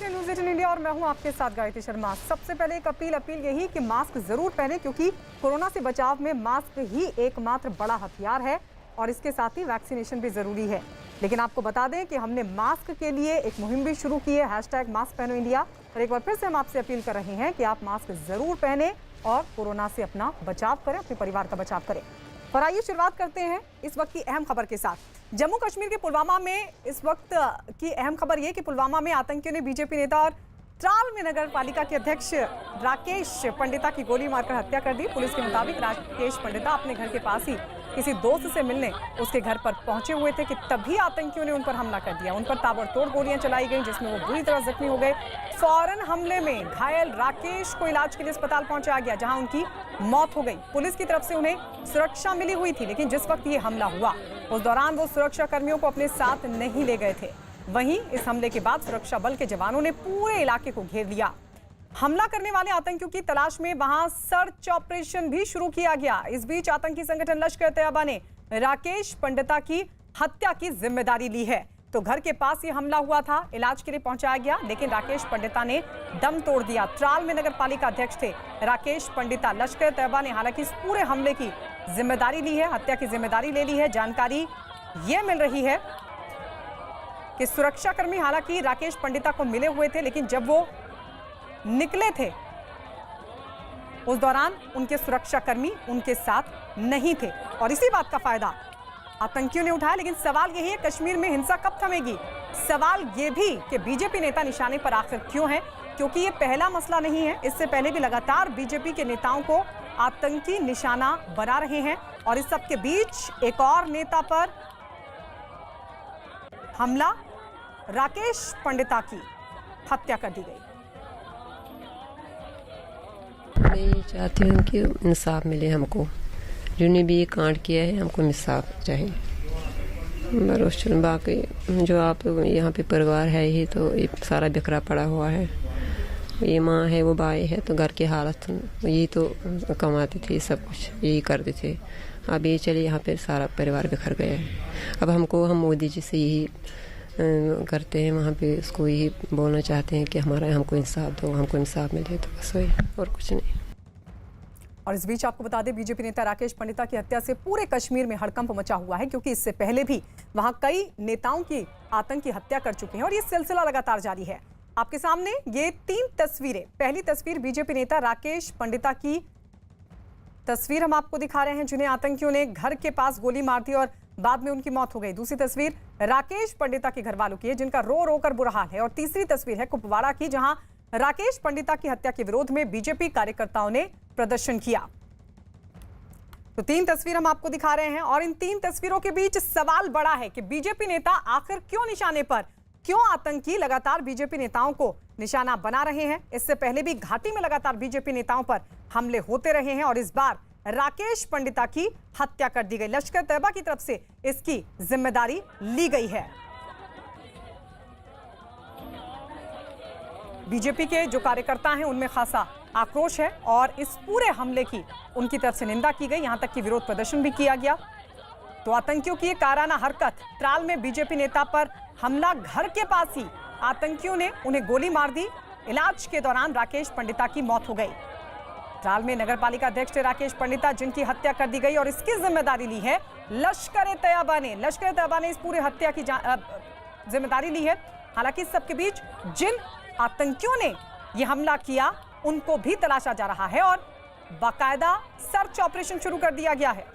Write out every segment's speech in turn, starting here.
देखते हैं news 18 India और मैं हूं आपके साथ गायत्री शर्मा। सबसे पहले एक अपील यही कि मास्क जरूर पहने, क्योंकि कोरोना से बचाव में मास्क ही एकमात्र बड़ा हथियार है और इसके साथ ही वैक्सीनेशन भी जरूरी है। लेकिन आपको बता दें कि हमने मास्क के लिए एक मुहिम भी शुरू की है, #मास्क पहनो इंडिया। और एक बार फिर से हम आपसे अपील कर रहे हैं कि आप मास्क जरूर पहने और कोरोना से अपना बचाव करें, अपने परिवार का बचाव करें। और आइए शुरुआत करते हैं इस वक्त की अहम खबर के साथ। जम्मू कश्मीर के पुलवामा में इस वक्त की अहम खबर यह कि पुलवामा में आतंकियों ने बीजेपी नेता और त्राल में नगर पालिका के अध्यक्ष राकेश पंडिता की गोली मारकर हत्या कर दी। पुलिस के मुताबिक राकेश पंडिता अपने घर के पास ही किसी दोस्त से मिलने उसके घर पर पहुंचे हुए थे कि तभी आतंकियों ने उन पर हमला कर दिया। उन पर ताबड़तोड़ गोलियां चलाई गईं, जिसमें वो बुरी तरह जख्मी हो गए। फौरन हमले में घायल राकेश को इलाज के लिए अस्पताल पहुंचाया गया, जहां उनकी मौत हो गई। पुलिस की तरफ से उन्हें सुरक्षा मिली हुई थी, लेकिन जिस वक्त ये हमला हुआ उस दौरान वो सुरक्षा कर्मियोों को अपने साथ नहीं ले गए थे। वहीं इस हमले के बाद सुरक्षा बल के जवानों ने पूरे इलाके को घेर लिया। हमला करने वाले आतंकियों की तलाश में वहां सर्च ऑपरेशन भी शुरू किया गया। इस बीच आतंकी संगठन लश्कर तैयबा ने राकेश पंडिता की हत्या की जिम्मेदारी ली है। तो घर के पास ये हमला हुआ था, इलाज के लिए पहुंचाया गया, लेकिन राकेश पंडिता ने दम तोड़ दिया। त्राल में नगर पालिका अध्यक्ष थे राकेश पंडिता। लश्कर तैयबा ने हालांकि इस पूरे हमले की जिम्मेदारी ली है, हत्या की जिम्मेदारी ले ली है। जानकारी ये मिल रही है कि सुरक्षाकर्मी हालांकि राकेश पंडिता को मिले हुए थे, लेकिन जब वो निकले थे उस दौरान उनके सुरक्षाकर्मी उनके साथ नहीं थे और इसी बात का फायदा आतंकियों ने उठाया। लेकिन सवाल यही है, कश्मीर में हिंसा कब थमेगी? सवाल ये भी कि बीजेपी नेता निशाने पर आखिर क्यों हैं? क्योंकि ये पहला मसला नहीं है, इससे पहले भी लगातार बीजेपी के नेताओं को आतंकी निशाना बना रहे हैं। और इस सब के बीच एक और नेता पर हमला, राकेश पंडिता की हत्या कर दी गई। मैं ये चाहती हूँ कि इंसाफ मिले हमको, जिन्होंने भी ये कांड किया है हमको इंसाफ चाहिए। बरोशन बाकी जो आप यहाँ पे परिवार है ही तो ये सारा बिखरा पड़ा हुआ है। ये माँ है, वो भाई है, तो घर की हालत यही तो कमाते थे, सब कुछ यही करते थे। अब ये चलिए यहाँ पे सारा परिवार बिखर गया है। अब हम मोदी जी से यही करते हैं, वहाँ पे उसको यही बोलना चाहते हैं कि हमको इंसाफ दो, हमको इंसाफ मिले, तो बस वही और कुछ नहीं। और इस बीच आपको बता दें, बीजेपी नेता राकेश पंडिता की हत्या से पूरे कश्मीर में हड़कंप मचा हुआ है, क्योंकि इससे पहले भी वहां कई नेताओं की आतंकी हत्या कर चुके हैं और ये सिलसिला लगातार जारी है। आपके सामने ये 3 तस्वीरें। पहली तस्वीर बीजेपी नेता राकेश पंडिता की तस्वीर हम आपको दिखा रहे हैं, जिन्हें आतंकियों ने घर के पास गोली मार दी और बाद में उनकी मौत हो गई। दूसरी तस्वीर राकेश पंडिता के घर वालों की है, जिनका रो रो कर बुरा हाल है। और तीसरी तस्वीर है कुपवाड़ा की, जहां राकेश पंडिता की हत्या के विरोध में बीजेपी कार्यकर्ताओं ने प्रदर्शन किया। तो 3 तस्वीर हम आपको दिखा रहे हैं और इन 3 तस्वीरों के बीच सवाल बड़ा है कि बीजेपी नेता आखिर क्यों निशाने पर, क्यों आतंकी लगातार बीजेपी नेताओं को निशाना बना रहे हैं? इससे पहले भी घाटी में लगातार बीजेपी नेताओं पर हमले होते रहे हैं और इस बार राकेश पंडिता की हत्या कर दी गई। लश्कर तैयबा की तरफ से इसकी जिम्मेदारी ली गई है। बीजेपी के जो कार्यकर्ता हैं उनमें खासा आक्रोश है और इस पूरे हमले की उनकी तरफ से निंदा की गई, यहां तक कि विरोध प्रदर्शन भी किया गया। तो आतंकियों की ये काराना हरकत, त्राल में बीजेपी नेता पर हमला, घर के पास ही आतंकियों ने उन्हें गोली मार दी। इलाज के दौरान राकेश पंडिता की मौत हो गई। त्राल में नगर पालिका अध्यक्ष राकेश पंडिता, जिनकी हत्या कर दी गई और इसकी जिम्मेदारी ली है लश्कर तैयबा ने। लश्कर तैयबा ने इस पूरे हत्या की जिम्मेदारी ली है। हालांकि इस सबके बीच जिन आतंकियों ने यह हमला किया उनको भी तलाशा जा रहा है और बाकायदा सर्च ऑपरेशन शुरू कर दिया गया है।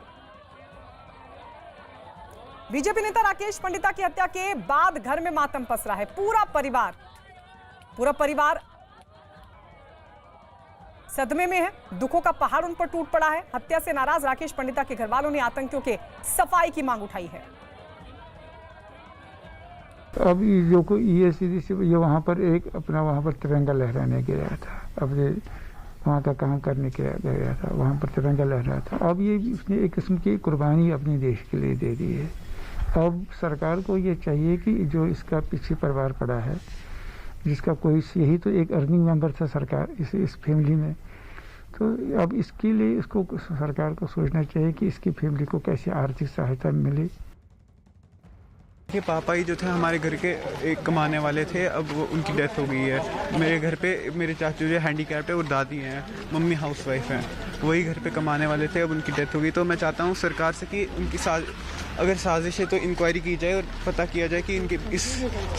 बीजेपी नेता राकेश पंडिता की हत्या के बाद घर में मातम पसरा है। पूरा परिवार सदमे में है, दुखों का पहाड़ उन पर टूट पड़ा है। हत्या से नाराज राकेश पंडिता के घर वालों ने आतंकियों के सफाई की मांग उठाई है। अब जो कोई ये सीधी सी ये वहाँ पर एक अपना वहाँ पर तिरंगा लहराने गया था, अब ये वहाँ का काम करने के गया था, वहाँ पर तिरंगा लहरा था। अब ये उसने एक किस्म की कुर्बानी अपने देश के लिए दे दी है। अब सरकार को ये चाहिए कि जो इसका पीछे परिवार पड़ा है, जिसका कोई यही तो एक अर्निंग मेंबर था सरकार इस फैमिली में, तो अब इसके लिए इसको सरकार को सोचना चाहिए कि इसकी फैमिली को कैसे आर्थिक सहायता मिले। कि पापा ही जो थे हमारे घर के एक कमाने वाले थे, अब वो उनकी डेथ हो गई है। मेरे घर पे मेरे चाचू जो हैंडीकैप्ड है और दादी हैं, मम्मी हाउसवाइफ हैं, वही घर पे कमाने वाले थे, अब उनकी डेथ हो गई। तो मैं चाहता हूँ सरकार से कि उनकी अगर साजिश है तो इंक्वायरी की जाए और पता किया जाए कि इनके इस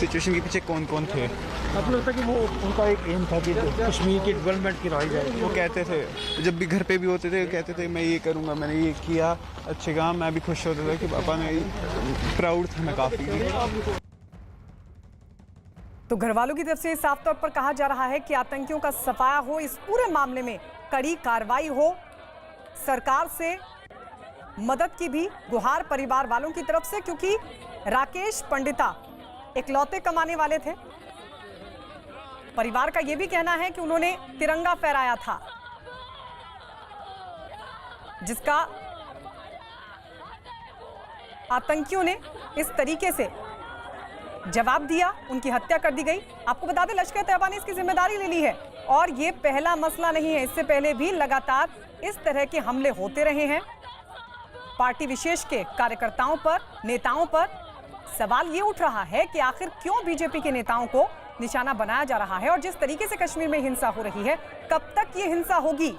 सिचुएशन के पीछे कौन कौन थे। आपको लगता है कि वो उनका एक एम था कि कश्मीर की डेवलपमेंट करवाई जाए? वो कहते थे, जब भी घर पे भी होते थे कहते थे मैं ये करूँगा, मैंने ये किया, अच्छे काम। मैं भी खुश होता था कि पापा ने, प्राउड था मैं काफ़ी। तो घर वालों की तरफ से साफ तौर पर कहा जा रहा है कि आतंकियों का सफाया हो, इस पूरे मामले में कड़ी कार्रवाई हो, सरकार से मदद की भी गुहार परिवार वालों की तरफ से, क्योंकि राकेश पंडिता इकलौते कमाने वाले थे। परिवार का यह भी कहना है कि उन्होंने तिरंगा फहराया था, जिसका आतंकियों ने इस तरीके से जवाब दिया, उनकी हत्या कर दी गई। आपको बता दें लश्कर तैयबा ने इसकी जिम्मेदारी ले ली है और ये पहला मसला नहीं है, इससे पहले भी लगातार इस तरह के हमले होते रहे हैं पार्टी विशेष के कार्यकर्ताओं पर, नेताओं पर। सवाल ये उठ रहा है कि आखिर क्यों बीजेपी के नेताओं को निशाना बनाया जा रहा है और जिस तरीके से कश्मीर में हिंसा हो रही है, कब तक ये हिंसा होगी?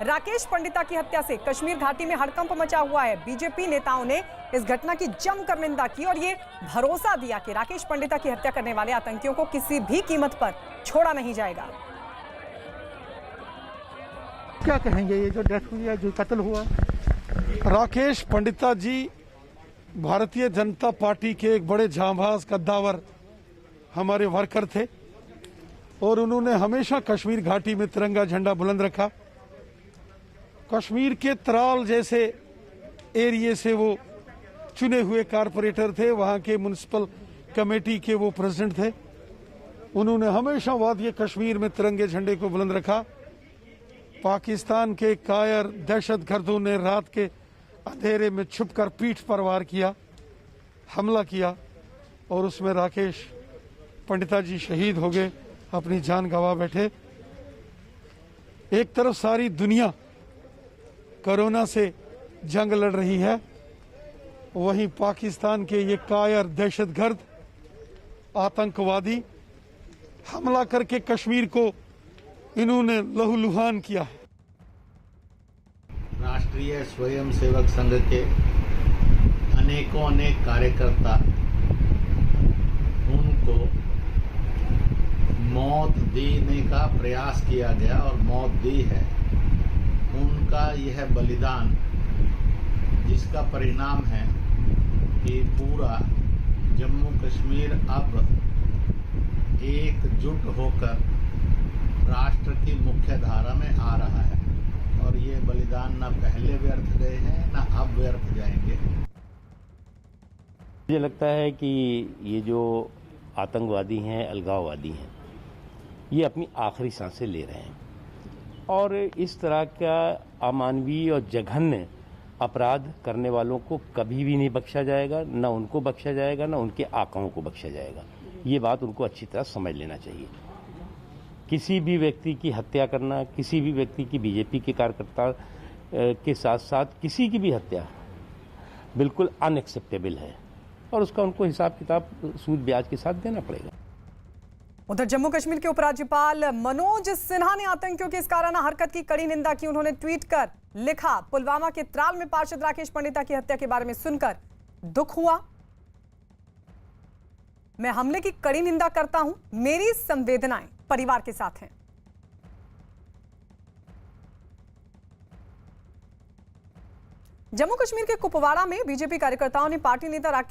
राकेश पंडिता की हत्या से कश्मीर घाटी में हड़कंप मचा हुआ है। बीजेपी नेताओं ने इस घटना की जमकर निंदा की और ये भरोसा दिया कि राकेश पंडिता की हत्या करने वाले आतंकियों को किसी भी कीमत पर छोड़ा नहीं जाएगा। क्या कहेंगे ये जो डेथ हुई है, जो कत्ल हुआ? राकेश पंडिता जी भारतीय जनता पार्टी के एक बड़े जांबाज कद्दावर हमारे वर्कर थे और उन्होंने हमेशा कश्मीर घाटी में तिरंगा झंडा बुलंद रखा। कश्मीर के त्राल जैसे एरिया से वो चुने हुए कारपोरेटर थे, वहां के म्युनिसिपल कमेटी के वो प्रेसिडेंट थे। उन्होंने हमेशा वादिय कश्मीर में तिरंगे झंडे को बुलंद रखा। पाकिस्तान के कायर दहशतगर्दों ने रात के अंधेरे में छुपकर पीठ पर वार किया, हमला किया और उसमें राकेश पंडिता जी शहीद हो गए, अपनी जान गंवा बैठे। एक तरफ सारी दुनिया कोरोना से जंग लड़ रही है, वहीं पाकिस्तान के ये कायर दहशतगर्द आतंकवादी हमला करके कश्मीर को इन्होंने लहूलुहान किया है। राष्ट्रीय स्वयंसेवक संघ के अनेक कार्यकर्ता, उनको मौत देने का प्रयास किया गया और मौत दी है। उनका यह बलिदान, जिसका परिणाम है कि पूरा जम्मू कश्मीर अब एकजुट होकर राष्ट्र की मुख्य धारा में आ रहा है और ये बलिदान न पहले व्यर्थ गए हैं न अब व्यर्थ जाएंगे। मुझे लगता है कि ये जो आतंकवादी हैं, अलगाववादी हैं, ये अपनी आखिरी सांसें ले रहे हैं और इस तरह का अमानवीय और जघन्य अपराध करने वालों को कभी भी नहीं बख्शा जाएगा, न उनको बख्शा जाएगा, न उनके आकाओं को बख्शा जाएगा। ये बात उनको अच्छी तरह समझ लेना चाहिए। किसी भी व्यक्ति की हत्या करना, किसी भी व्यक्ति की बीजेपी के कार्यकर्ता के साथ साथ किसी की भी हत्या बिल्कुल अनएक्सेप्टेबल है और उसका उनको हिसाब किताब सूद ब्याज के साथ देना पड़ेगा। उधर जम्मू कश्मीर के उपराज्यपाल मनोज सिन्हा ने आतंकियों की इस काराना हरकत की कड़ी निंदा की। उन्होंने ट्वीट कर लिखा, पुलवामा के त्राल में पार्षद राकेश पंडिता की हत्या के बारे में सुनकर दुख हुआ। मैं हमले की कड़ी निंदा करता हूं, मेरी संवेदनाएं परिवार के साथ हैं। जम्मू कश्मीर के कुपवाड़ा में बीजेपी कार्यकर्ताओं ने पार्टी नेता राकेश